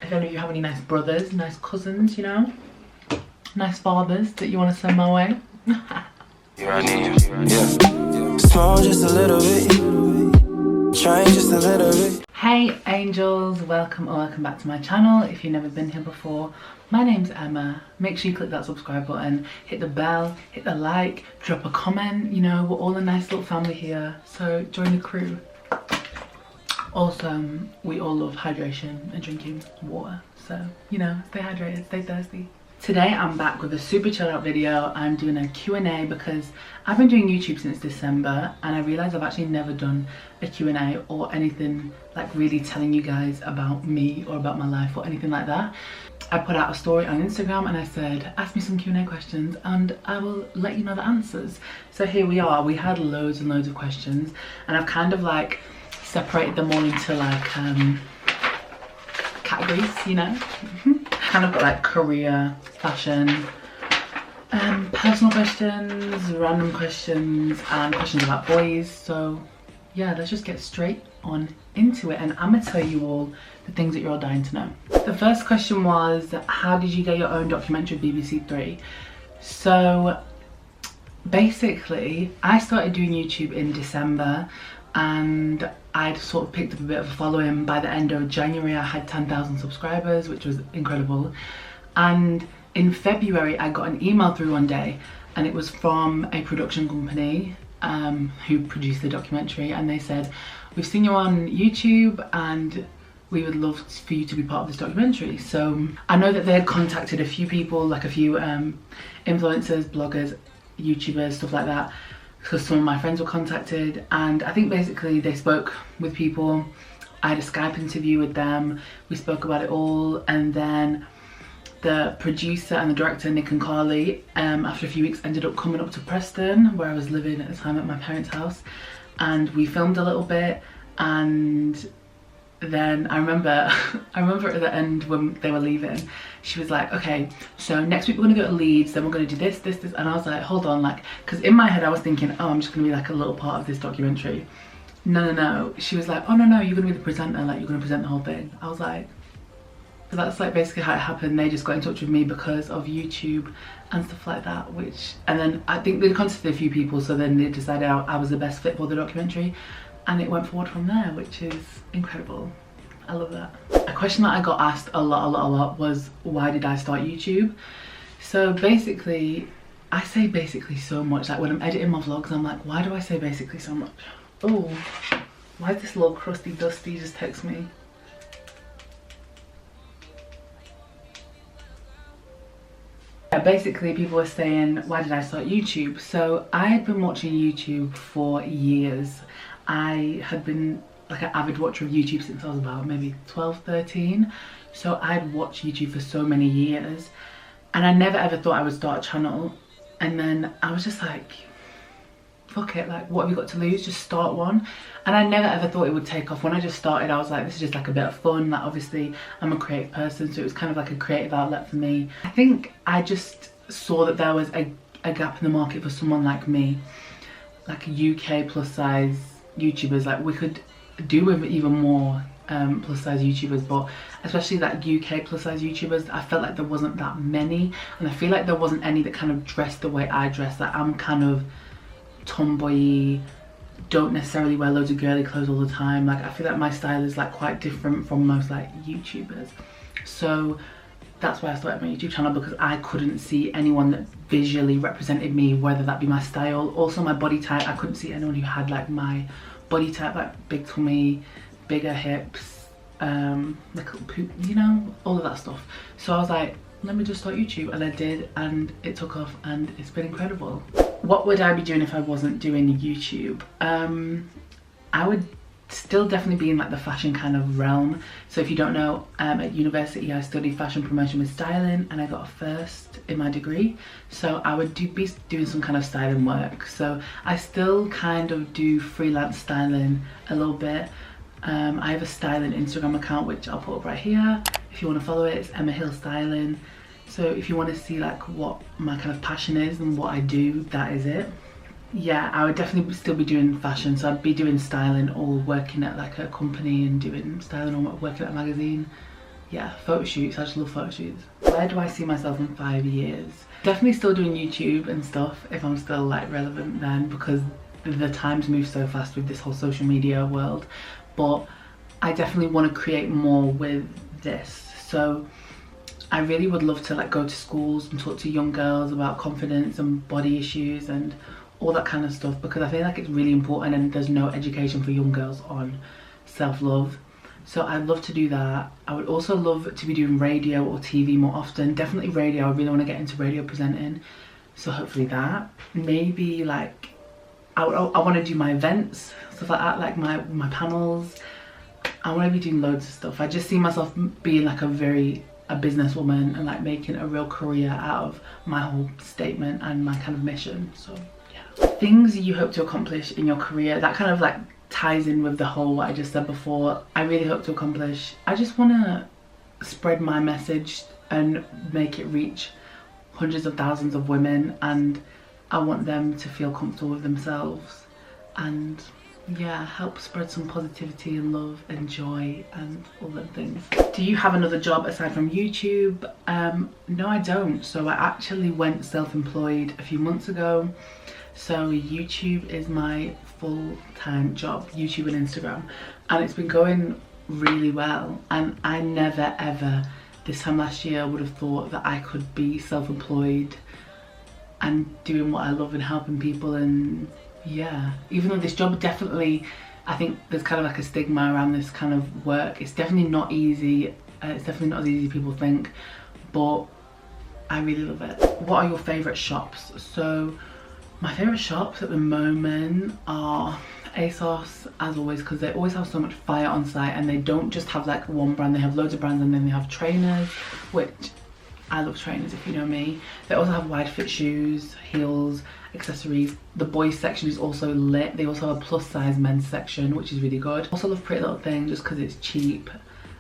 If any of you have any nice brothers, nice cousins, you know, nice fathers that you want to send my way. Here I need you. Yeah. Small just a little bit. Change just a little bit. Hey angels, welcome or welcome back to my channel. If you've never been here before, my name's Emma. Make sure you click that subscribe button, hit the bell, hit the like, drop a comment. You know, we're all a nice little family here, so join the crew. Also, we all love hydration and drinking water, so you know, stay hydrated, stay thirsty. Today I'm back with a super chill out video. I'm doing a Q&A because I've been doing YouTube since December and I realised I've actually never done a Q&A or anything like really telling you guys about me or about my life or anything like that. I put out a story on Instagram and I said, ask me some Q&A questions and I will let you know the answers. So here we are. We had loads and loads of questions and I've kind of like separated them all into like categories, you know. Kind of got like career, fashion, personal questions, random questions, and questions about boys. So yeah, let's just get straight on into it and I'm gonna tell you all the things that you're all dying to know. The first question was, how did you get your own documentary BBC 3? So basically I started doing YouTube in December and I'd sort of picked up a bit of a following. By the end of January I had 10,000 subscribers, which was incredible. And in February I got an email through one day and it was from a production company who produced the documentary, and they said, we've seen you on YouTube and we would love for you to be part of this documentary. So I know that they had contacted a few people, like a few influencers, bloggers, YouTubers, stuff like that, because some of my friends were contacted, and I think basically they spoke with people. I had a Skype interview with them, we spoke about it all, and then the producer and the director, Nick and Carly, after a few weeks ended up coming up to Preston, where I was living at the time at my parents' house, and we filmed a little bit. And then I remember at the end when they were leaving, she was like, okay, so next week we're gonna go to Leeds, then we're gonna do this, and I was like, hold on, like, because in my head I was thinking, oh, I'm just gonna be like a little part of this documentary. No, she was like, oh no, you're gonna be the presenter, like you're gonna present the whole thing. I was like, so that's like basically how it happened. They just got in touch with me because of YouTube and stuff like that, and then I think they contacted a few people, so then they decided I was the best fit for the documentary. And it went forward from there, which is incredible. I love that. A question that I got asked a lot was, why did I start YouTube? So basically, I say basically so much. Like when I'm editing my vlogs, I'm like, why do I say basically so much? Oh, why is this little crusty dusty just text me? Yeah, basically people were saying, why did I start YouTube? So I had been watching YouTube for years. I had been like an avid watcher of YouTube since I was about maybe 12, 13. So I'd watched YouTube for so many years and I never ever thought I would start a channel. And then I was just like, fuck it, like what have you got to lose? Just start one. And I never ever thought it would take off. When I just started, I was like, this is just like a bit of fun. Like obviously I'm a creative person, so it was kind of like a creative outlet for me. I think I just saw that there was a gap in the market for someone like me, like a UK plus size YouTubers. Like we could do with even more plus size YouTubers, but especially that UK plus size YouTubers, I felt like there wasn't that many, and I feel like there wasn't any that kind of dressed the way I dress. Like I'm kind of tomboy-y, don't necessarily wear loads of girly clothes all the time. Like I feel like my style is like quite different from most like YouTubers. So that's why I started my YouTube channel, because I couldn't see anyone that visually represented me, whether that be my style, also my body type. I couldn't see anyone who had like my body type, like big tummy, bigger hips, like poop, you know, all of that stuff. So I was like, let me just start YouTube, and I did, and it took off and it's been incredible. What would I be doing if I wasn't doing YouTube? I would still definitely be in like the fashion kind of realm. So if you don't know, at university I studied fashion promotion with styling and I got a first in my degree. So I would be doing some kind of styling work. So I still kind of do freelance styling a little bit. I have a styling Instagram account which I'll put up right here. If you want to follow it, it's Emma Hill Styling. So if you want to see like what my kind of passion is and what I do, that is it. Yeah, I would definitely still be doing fashion, so I'd be doing styling or working at like a company and doing styling, or working at a magazine. yeah, photo shoots. I just love photo shoots. Where do I see myself in 5 years? Definitely still doing YouTube and stuff if I'm still like relevant then, because the times move so fast with this whole social media world. But I definitely want to create more with this. So I really would love to like go to schools and talk to young girls about confidence and body issues and all that kind of stuff, because I feel like it's really important and there's no education for young girls on self-love. So I'd love to do that. I would also love to be doing radio or TV more often. Definitely radio. I really want to get into radio presenting. So hopefully that. Maybe like I want to do my events, stuff like that, like my panels. I want to be doing loads of stuff. I just see myself being like a businesswoman and like making a real career out of my whole statement and my kind of mission. So yeah. Things you hope to accomplish in your career, that kind of like ties in with the whole what I just said before. I really hope to accomplish, I just want to spread my message and make it reach hundreds of thousands of women, and I want them to feel comfortable with themselves and yeah, help spread some positivity and love and joy and all them things. Do you have another job aside from YouTube? No, I don't. So I actually went self-employed a few months ago. So YouTube is my full-time job, YouTube and Instagram, and it's been going really well. And I never ever this time last year would have thought that I could be self-employed and doing what I love and helping people. And yeah, even though this job definitely, I think there's kind of like a stigma around this kind of work. It's definitely not easy. It's definitely not as easy as people think, but I really love it. What are your favourite shops? So my favourite shops at the moment are ASOS, as always, because they always have so much fire on site, and they don't just have like one brand, they have loads of brands, and then they have trainers, which I love trainers if you know me. They also have wide fit shoes, heels, accessories. The boys section is also lit. They also have a plus size men's section, which is really good. Also love Pretty Little Thing just because it's cheap,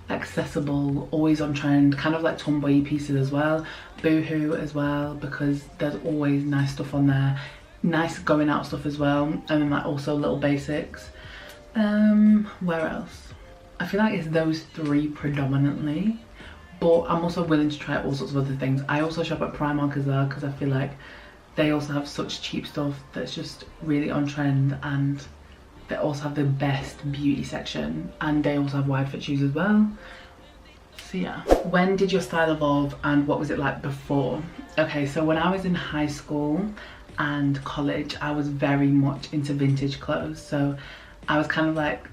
accessible, always on trend, kind of like tomboy pieces as well. Boohoo as well, because there's always nice stuff on there. Nice going out stuff as well, and then like also little basics. Where else? I feel like it's those three predominantly, but I'm also willing to try all sorts of other things. I also shop at Primark as well, because I feel like they also have such cheap stuff that's just really on trend, and they also have the best beauty section, and they also have wide fit shoes as well. So yeah. When did your style evolve and what was it like before? Okay, so when I was in high school and college, I was very much into vintage clothes. So I was kind of like,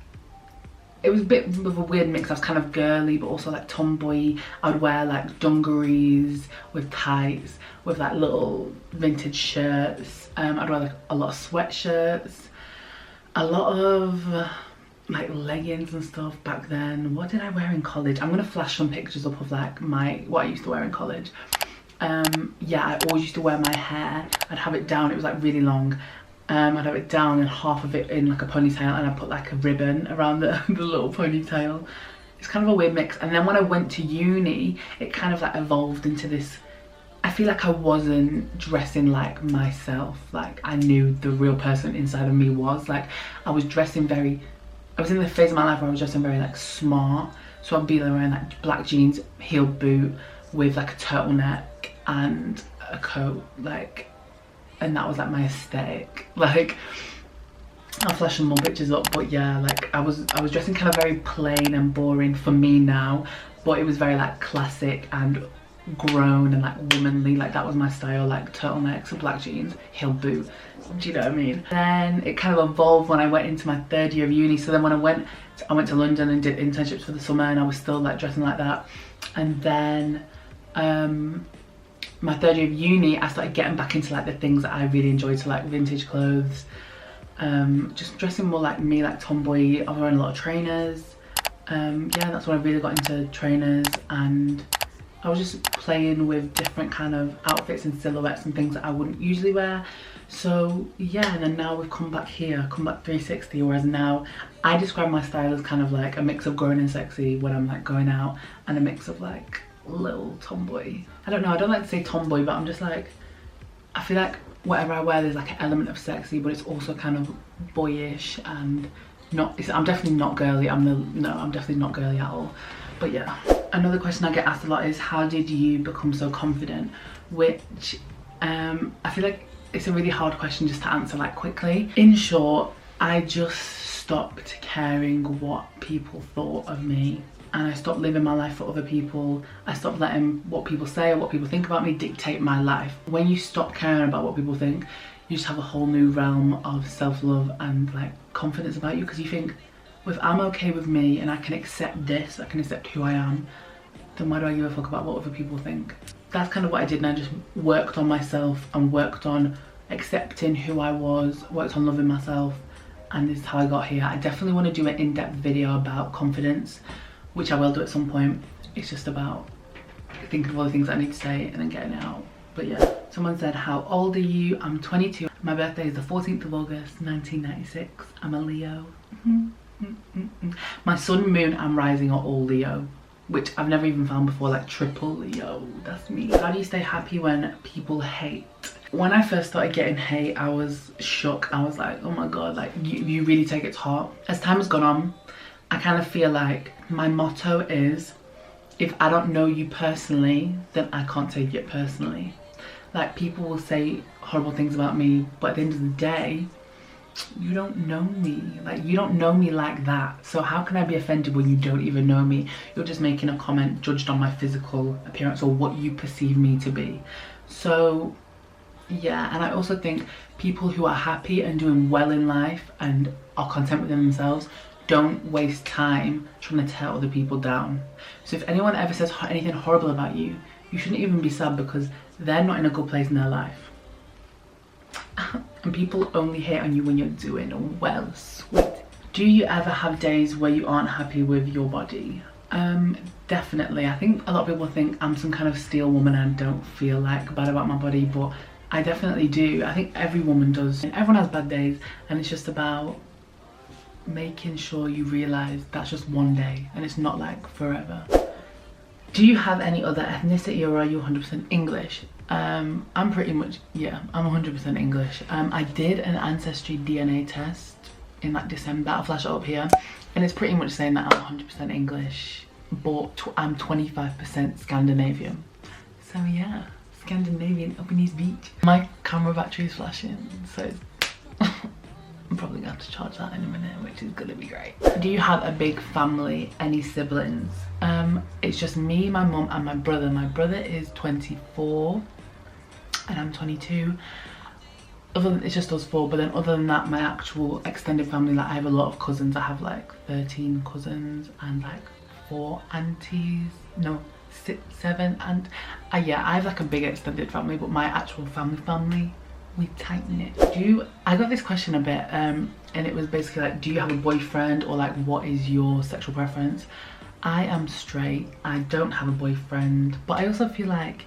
it was a bit of a weird mix. I was kind of girly but also like tomboy. I would wear like dungarees with tights, with like little vintage shirts. I'd wear like a lot of sweatshirts, a lot of like leggings and stuff back then. What did I wear in college? I'm gonna flash some pictures up of like what I used to wear in college. Yeah, I always used to wear my hair. I'd have it down, it was like really long. I'd have it down and half of it in like a ponytail, and I'd put like a ribbon around the little ponytail. It's kind of a weird mix. And then when I went to uni, it kind of like evolved into this, I feel like I wasn't dressing like myself. Like I knew the real person inside of me was. Like I was dressing very, I was in the phase of my life where I was dressing very like smart. So I'd be like wearing like black jeans, heel boot with like a turtleneck and a coat, like, and that was like my aesthetic. Like I'll flash some more pictures up, but yeah, like I was dressing kind of very plain and boring for me now, but it was very like classic and grown and like womanly. Like that was my style, like turtlenecks, black jeans, heel boot. Do you know what I mean? Then it kind of evolved when I went into my third year of uni. So then when I went to London and did internships for the summer, and I was still like dressing like that. And then my third year of uni, I started getting back into like the things that I really enjoyed, so like vintage clothes, just dressing more like me, like tomboy. I was wearing a lot of trainers. Yeah, that's when I really got into trainers, and I was just playing with different kind of outfits and silhouettes and things that I wouldn't usually wear. So yeah, and then now we've come back here, come back 360, whereas now I describe my style as kind of like a mix of grown and sexy when I'm like going out, and a mix of like little tomboy. I don't know, I don't like to say tomboy, but I'm just like, I feel like whatever I wear there's like an element of sexy, but it's also kind of boyish and not, I'm definitely not girly. I'm definitely not girly at all. But yeah, Another question I get asked a lot is, how did you become so confident? Which I feel like it's a really hard question just to answer like quickly. In short, I just stopped caring what people thought of me, and I stopped living my life for other people. I stopped letting what people say or what people think about me dictate my life. When you stop caring about what people think, you just have a whole new realm of self-love and like confidence about you, because you think, well, if I'm okay with me and I can accept this, I can accept who I am, then why do I give a fuck about what other people think? That's kind of what I did, and I just worked on myself and worked on accepting who I was, worked on loving myself, and this is how I got here. I definitely want to do an in-depth video about confidence, which I will do at some point. It's just about thinking of all the things I need to say and then getting it out. But yeah, someone said, how old are you? I'm 22. My birthday is the 14th of August, 1996. I'm a Leo. My sun, moon and rising are all Leo, which I've never even found before, like triple Leo. That's me. How do you stay happy when people hate? When I first started getting hate, I was shook. I was like, oh my god, like you really take it to heart. As time has gone on, I kind of feel like my motto is, if I don't know you personally, then I can't take it personally. Like, people will say horrible things about me, but at the end of the day, you don't know me. Like, you don't know me like that. So how can I be offended when you don't even know me? You're just making a comment judged on my physical appearance or what you perceive me to be. So yeah, and I also think people who are happy and doing well in life and are content with themselves don't waste time trying to tear other people down. So if anyone ever says anything horrible about you, you shouldn't even be sad, because they're not in a good place in their life. And people only hate on you when you're doing well, sweet. Do you ever have days where you aren't happy with your body? Definitely. I think a lot of people think I'm some kind of steel woman and don't feel like bad about my body, but I definitely do. I think every woman does. And everyone has bad days, and it's just about making sure you realise that's just one day and it's not like forever. Do you have any other ethnicity, or are you 100% English? I'm pretty much, yeah, I'm 100% English. I did an ancestry DNA test in like December. I'll flash it up here, and it's pretty much saying that I'm 100% English, but I'm 25% Scandinavian. So yeah, Scandinavian up in East Beach. My camera battery is flashing, so I'm probably gonna have to charge that in a minute, which is gonna be great. Do you have a big family? Any siblings? It's just me, my mum and my brother. My brother is 24 and I'm 22. It's just us four, but then other than that, my actual extended family, like I have a lot of cousins. I have like 13 cousins and like 4 aunties, no, 6, 7, and yeah, I have like a big extended family, but my actual family, we tighten it. I got this question a bit, and it was basically like, do you have a boyfriend, or like what is your sexual preference? I am straight. I don't have a boyfriend, but I also feel like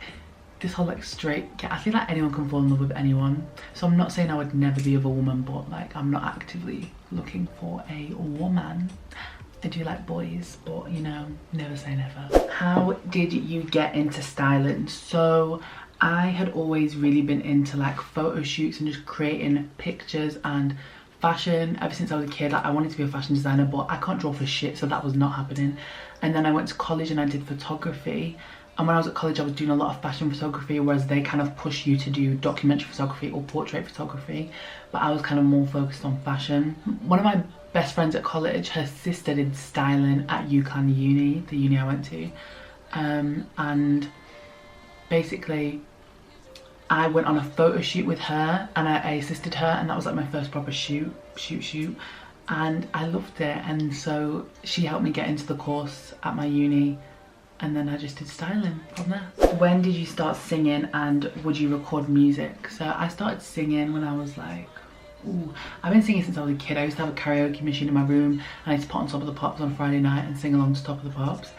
this whole like straight, I feel like anyone can fall in love with anyone. So I'm not saying I would never be with a woman, but like I'm not actively looking for a woman. I do like boys, but you know, never say never. How did you get into styling? So I had always really been into like photo shoots and just creating pictures and fashion ever since I was a kid. Like, I wanted to be a fashion designer, but I can't draw for shit, so that was not happening. And then I went to college and I did photography, and when I was at college I was doing a lot of fashion photography, whereas they kind of push you to do documentary photography or portrait photography, but I was kind of more focused on fashion. One of my best friends at college, her sister did styling at UConn uni, the uni I went to, and basically I went on a photo shoot with her and I assisted her, and that was like my first proper shoot, and I loved it. And so she helped me get into the course at my uni, and then I just did styling from there. When did you start singing, and would you record music? So I started singing when I was like, I've been singing since I was a kid. I used to have a karaoke machine in my room, and I used to put on Top of the Pops on Friday night and sing along to Top of the Pops.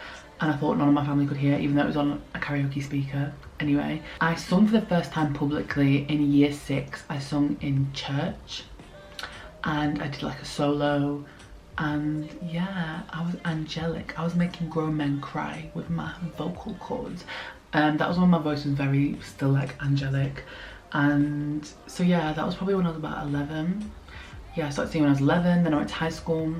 And I thought none of my family could hear, even though it was on a karaoke speaker. Anyway, I sung for the first time publicly in year 6. I sung in church, and I did like a solo, and yeah, I was angelic. I was making grown men cry with my vocal cords. That was when my voice was very still like angelic. And so yeah, that was probably when I was about 11. Yeah, I started singing when I was 11, then I went to high school.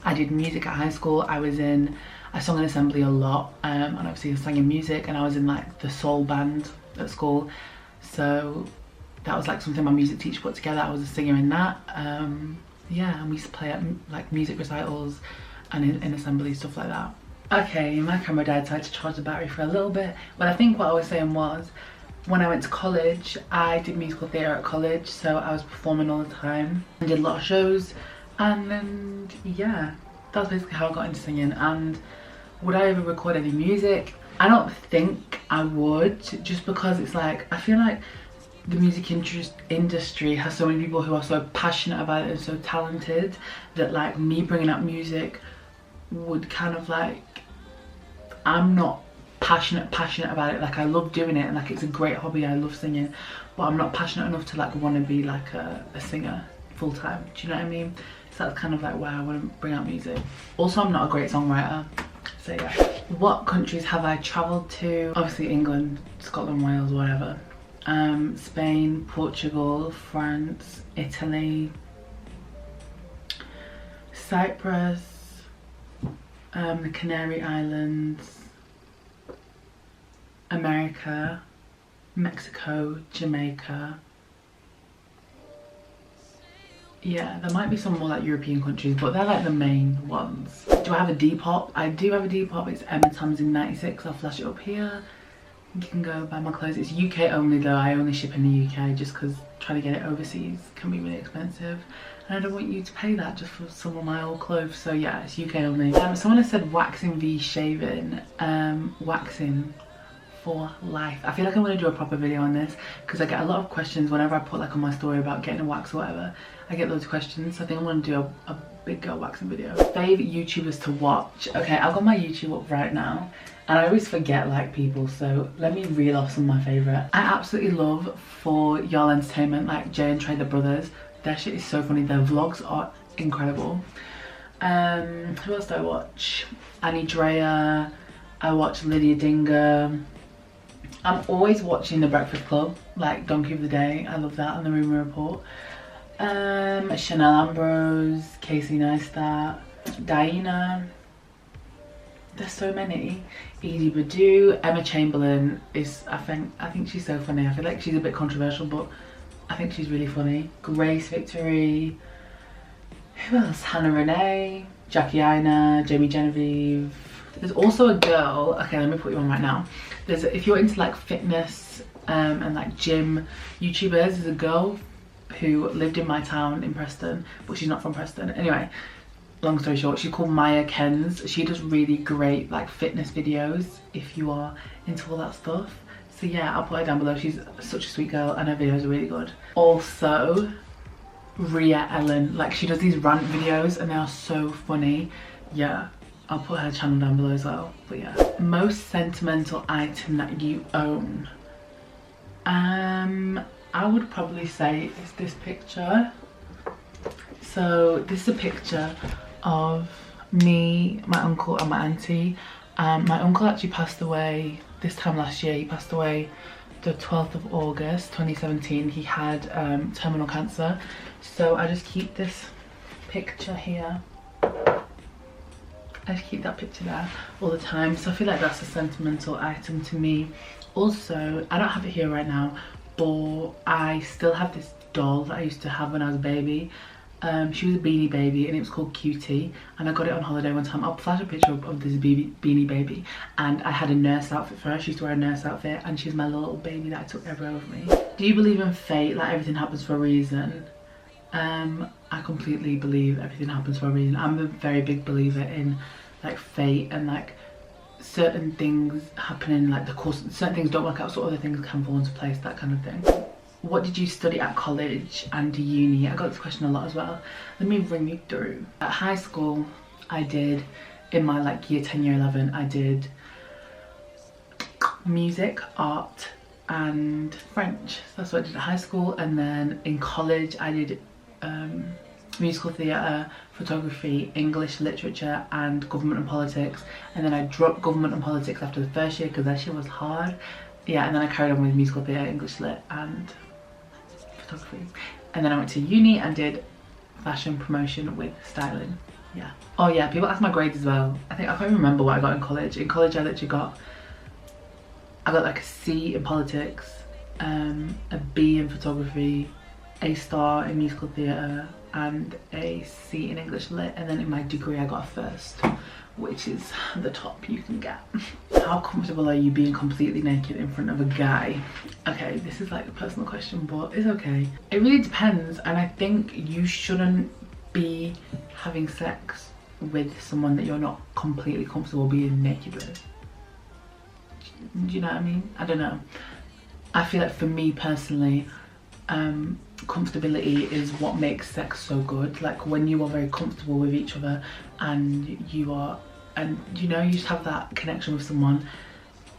I did music at high school. I I sung in assembly a lot, and obviously I sang in music, and I was in like the soul band at school, so that was like something my music teacher put together. I was a singer in that. Yeah, and we used to play at like music recitals and in assembly, stuff like that. Okay, my camera died, so I had to charge the battery for a little bit. But I think what I was saying was, when I went to college, I did musical theatre at college, so I was performing all the time. I did a lot of shows, and then yeah, that's basically how I got into singing. And would I ever record any music? I don't think I would, just because it's like, I feel like the music industry has so many people who are so passionate about it and so talented, that like me bringing up music would kind of like, I'm not passionate about it. Like, I love doing it and like it's a great hobby, I love singing, but I'm not passionate enough to like want to be like a singer full time. Do you know what I mean? So that's kind of like why I want to bring out music. Also, I'm not a great songwriter, so yeah. What countries have I travelled to? Obviously England, Scotland, Wales, whatever. Spain, Portugal, France, Italy, Cyprus, the Canary Islands, America, Mexico, Jamaica. Yeah, there might be some more like European countries, but they're like the main ones. Do I have a Depop? I do have a Depop. It's emmatamsinhill. I'll flash it up here. You can go buy my clothes. It's UK only though. I only ship in the UK, just because trying to get it overseas can be really expensive, and I don't want you to pay that just for some of my old clothes. So yeah, it's UK only. Someone has said waxing v shaving. Waxing for life. I feel like I'm going to do a proper video on this, because I get a lot of questions whenever I put like on my story about getting a wax or whatever. I get loads of questions, so I think I'm going to do a big girl waxing video. Favourite YouTubers to watch? Okay, I've got my YouTube up right now, and I always forget like people, so let me reel off some of my favourite. I absolutely love For Y'all Entertainment, like Jay and Trey, the brothers. Their shit is so funny. Their vlogs are incredible. Who else do I watch? Annie Drea. I watch Lydia Dinger. I'm always watching The Breakfast Club, like Donkey of the Day. I love that, and The Rumour Report. Chanel Ambrose, Casey Neistat, Diana. There's so many. Edie Badu, Emma Chamberlain is, I think she's so funny. I feel like she's a bit controversial, but I think she's really funny. Grace Victory. Who else? Hannah Renee, Jackie Aina, Jamie Genevieve. There's also a girl, okay, let me put you on right now. If you're into like fitness and like gym YouTubers, there's a girl who lived in my town in Preston, but she's not from Preston. Anyway, long story short, she's called Maiyah Kenz. She does really great like fitness videos if you are into all that stuff. So yeah, I'll put her down below. She's such a sweet girl and her videos are really good. Also, Ria Ellen, like she does these rant videos and they are so funny. Yeah, I'll put her channel down below as well. But yeah, most sentimental item that you own. I would probably say it's this picture. So this is a picture of me, my uncle and my auntie. My uncle actually passed away this time last year. He passed away the 12th of August 2017. He had terminal cancer. So I just keep this picture here. I just keep that picture there all the time. So I feel like that's a sentimental item to me. Also, I don't have it here right now, but I still have this doll that I used to have when I was a baby. She was a Beanie baby and it was called Cutie, and I got it on holiday one time. I'll flash a picture of this Beanie baby, and I had a nurse outfit for her. She used to wear a nurse outfit, and she's my little baby that I took everywhere with me. Do you believe in fate, like everything happens for a reason? I completely believe everything happens for a reason. I'm a very big believer in like fate and like certain things happening, like the course, certain things don't work out so other things can fall into place, that kind of thing. What did you study at college and uni? I got this question a lot as well. Let me bring you through. At high school, I did, in my like year 10, year 11, I did music, art and French. That's what I did at high school. And then in college, I did musical theatre, photography, English literature and government and politics. And then I dropped government and politics after the first year because that shit was hard. Yeah, and then I carried on with musical theatre, English lit and photography. And then I went to uni and did fashion promotion with styling. yeah. Oh yeah, people ask my grades as well. I can't even remember what I got in college. In college I literally got like a C in politics, a B in photography, a star in musical theatre, and a C in English lit. And then in my degree I got a first, which is the top you can get. How comfortable are you being completely naked in front of a guy? Okay, this is like a personal question, but it's okay. It really depends, and I think you shouldn't be having sex with someone that you're not completely comfortable being naked with. Do you know what I mean? I don't know. I feel like for me personally, comfortability is what makes sex so good. Like when you are very comfortable with each other and you know, you just have that connection with someone,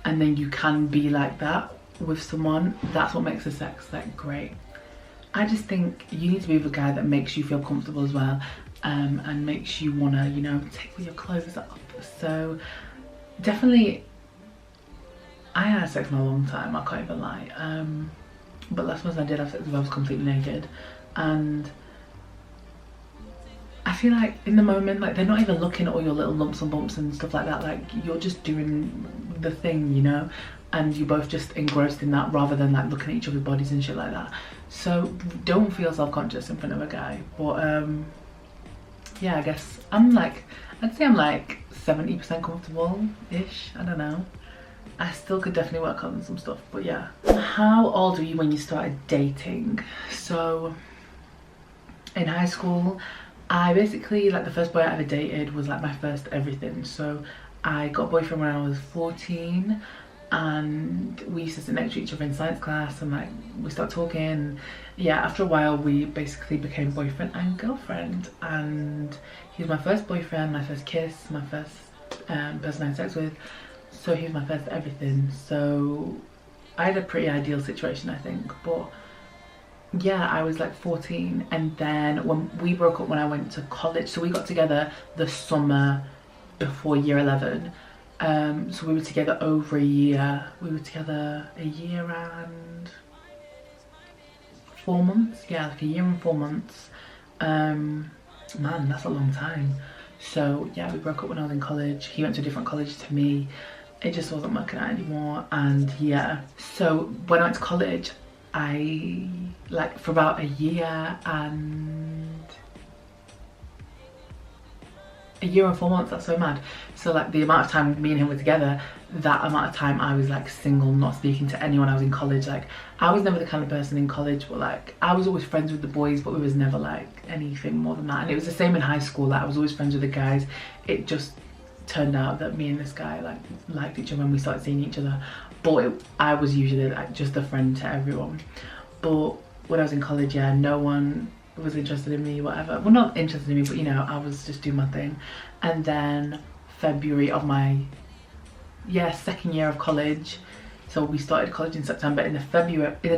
and then you can be like that with someone. That's what makes the sex like great. I just think you need to be with a guy that makes you feel comfortable as well, and makes you wanna, you know, take all your clothes off. So definitely, I had sex in a long time, I can't even lie. But last time I did have sex with, I was completely naked, and I feel like in the moment, like they're not even looking at all your little lumps and bumps and stuff like that. Like you're just doing the thing, you know, and you're both just engrossed in that rather than like looking at each other's bodies and shit like that. So don't feel self-conscious in front of a guy. But yeah, I guess I'd say I'm like 70% comfortable-ish, I don't know. I still could definitely work on some stuff, but yeah. How old were you when you started dating? So in high school, I basically, like the first boy I ever dated was like my first everything. So I got a boyfriend when I was 14, and we used to sit next to each other in science class, and like we started talking. Yeah, after a while we basically became boyfriend and girlfriend, and he was my first boyfriend, my first kiss, my first person I had sex with. So he was my first everything. So I had a pretty ideal situation, I think. But yeah, I was like 14, and then when we broke up when I went to college, so we got together the summer before year 11. So we were together over a year. We were together a year and 4 months. Yeah, like a year and 4 months. Man, that's a long time. So yeah, we broke up when I was in college. He went to a different college to me. It just wasn't working out anymore, and yeah. So when I went to college, I, like for about a year and 4 months, that's so mad. So like the amount of time me and him were together, that amount of time I was like single, not speaking to anyone. I was in college. Like I was never the kind of person in college, but like I was always friends with the boys, but we was never like anything more than that. And it was the same in high school. Like I was always friends with the guys. It just turned out that me and this guy like liked each other when we started seeing each other, but I was usually like just a friend to everyone. But when I was in college, yeah, no one was interested in me, whatever. Well, not interested in me, but you know, I was just doing my thing. And then February of my second year of college, so we started college in September. In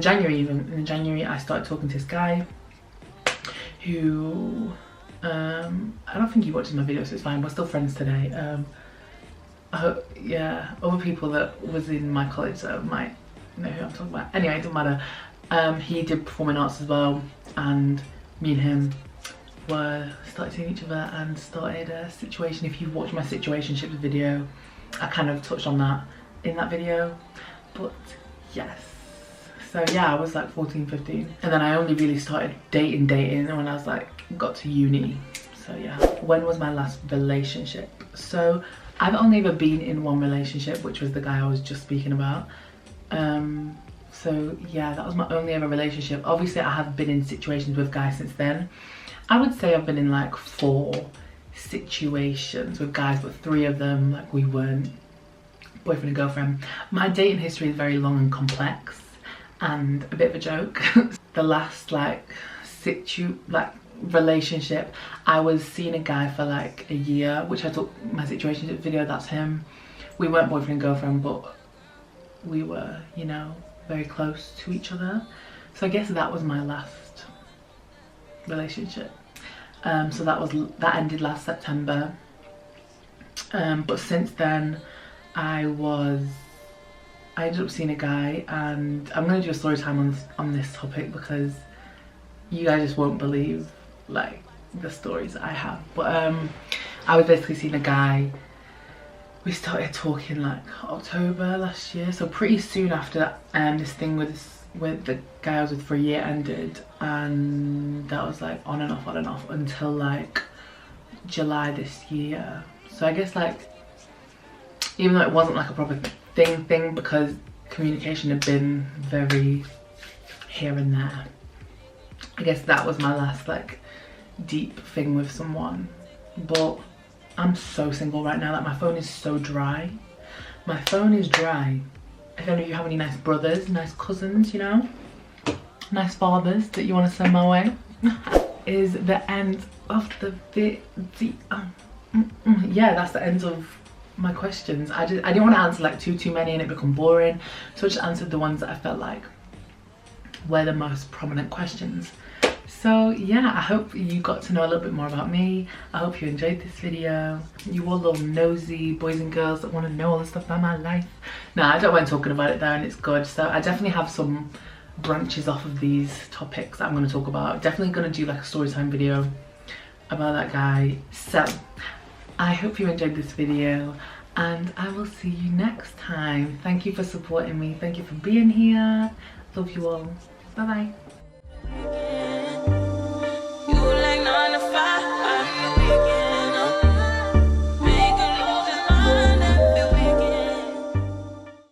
January I started talking to this guy who I don't think he watches my videos, so it's fine. We're still friends today. Yeah, other people that was in my college that might know who I'm talking about. Anyway, it doesn't matter. He did performing arts as well, and me and him started seeing each other and started a situation. If you've watched my situationships video, I kind of touched on that in that video. But yes, so yeah, I was like 14, 15, and then I only really started dating when I was like got to uni. So yeah. When was my last relationship? So I've only ever been in one relationship, which was the guy I was just speaking about. So yeah, that was my only ever relationship. Obviously I have been in situations with guys since then. I would say I've been in like 4 situations with guys, but 3 of them like we weren't boyfriend and girlfriend. My dating history is very long and complex and a bit of a joke. The last relationship, I was seeing a guy for like a year, which I took my situationship video, that's him. We weren't boyfriend and girlfriend, but we were, you know, very close to each other. So I guess that was my last relationship. So that ended last September. But since then I ended up seeing a guy, and I'm going to do a story time on this topic because you guys just won't believe like the stories that I have. But I was basically seeing a guy. We started talking like October last year, so pretty soon after this thing with the guy I was with for a year ended, and that was like on and off until like July this year. So I guess like, even though it wasn't like a proper thing because communication had been very here and there, I guess that was my last like deep thing with someone. But I'm so single right now, like my phone is so dry. My phone is dry. I don't know if you have any nice brothers, nice cousins, you know, nice fathers that you want to send my way. Is the end of the yeah, that's the end of my questions. I didn't want to answer like too many and it become boring, so I just answered the ones that I felt like were the most prominent questions. So yeah, I hope you got to know a little bit more about me. I hope you enjoyed this video. You all little nosy boys and girls that want to know all the stuff about my life. No, I don't mind talking about it though, and it's good. So I definitely have some branches off of these topics that I'm going to talk about. Definitely going to do like a story time video about that guy. So I hope you enjoyed this video, and I will see you next time. Thank you for supporting me. Thank you for being here. Love you all. Bye bye.